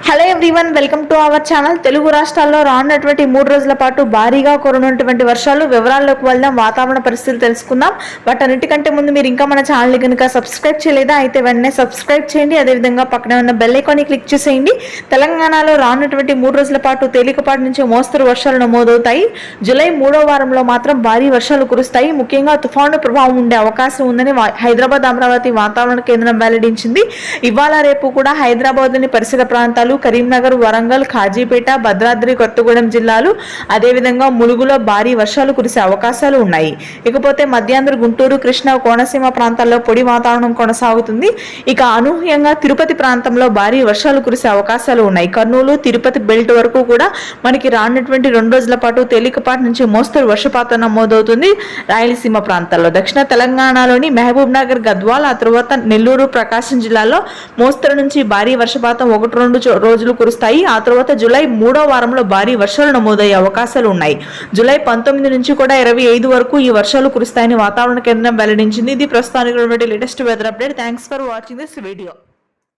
Hello everyone, welcome to our channel. Telugu రాష్ట్రాల్లో రానున్నటువంటి 3 రోజుల పాటు భారీగా కురనున్నటువంటి వర్షాలు వివరాల్లోకి వెళ్దాం. వాతావరణ పరిస్థితులు తెలుసుకుందాం. బట్ అన్నిటికంటే ముందు మీరు ఇంకా మన ఛానల్ కనుక సబ్స్క్రైబ్ చేయలేదా అయితే వెంటనే సబ్స్క్రైబ్ చేయండి. అదేవిధంగా పక్కనే ఉన్న బెల్ ఐకాన్ క్లిక్ చేసేయండి. తెలంగాణలో రానున్నటువంటి 3 రోజుల పాటు తేలికపాటి నుంచి మోస్తరు వర్షాలు నమోదవుతాయి. జూలై 3వ వారంలో మాత్రం భారీ వర్షాలు కురుస్తాయి. ముఖ్యంగా తుఫాను ప్రభావం ఉండే అవకాశం ఉందని హైదరాబాద్ అమరావతి వాతావరణ కేంద్రం వెల్లడించింది. ఇవాళ రేపు కూడా హైదరాబాద్లోని పరిసర ప్రాంతాలు, కరీంనగర్, వరంగల్, ఖాజీపేట, భద్రాద్రి కొత్తగూడెం జిల్లాలు, అదేవిధంగా ములుగులో భారీ వర్షాలు కురిసే అవకాశాలు ఉన్నాయి. ఇకపోతే మధ్యాంధ్ర, గుంటూరు, కృష్ణా, కోనసీమ ప్రాంతాల్లో పొడి వాతావరణం కొనసాగుతుంది. ఇక అనూహ్యంగా తిరుపతి ప్రాంతంలో భారీ వర్షాలు కురిసే అవకాశాలు ఉన్నాయి. కర్నూలు, తిరుపతి బెల్ట్ వరకు కూడా మనకి రానున్నటువంటి 2 రోజుల పాటు తేలికపాటి నుంచి మోస్తరు వర్షపాతం నమోదవుతుంది. రాయలసీమ ప్రాంతాల్లో, దక్షిణ తెలంగాణలోని మహబూబ్ నగర్, గద్వాల్, ఆ తర్వాత నెల్లూరు, ప్రకాశం జిల్లాలో మోస్తరు నుంచి భారీ వర్షపాతం 1-2 రోజులు కురుస్తాయి. ఆ తర్వాత జూలై 3వ వారంలో భారీ వర్షాలు నమోదయ్యే అవకాశాలు ఉన్నాయి. జూలై 19 నుంచి కూడా 25 వరకు ఈ వర్షాలు కురుస్తాయని వాతావరణ కేంద్రం వెల్లడించింది. ఇది ప్రస్తుతానికి latest weather update. Thanks for watching this video.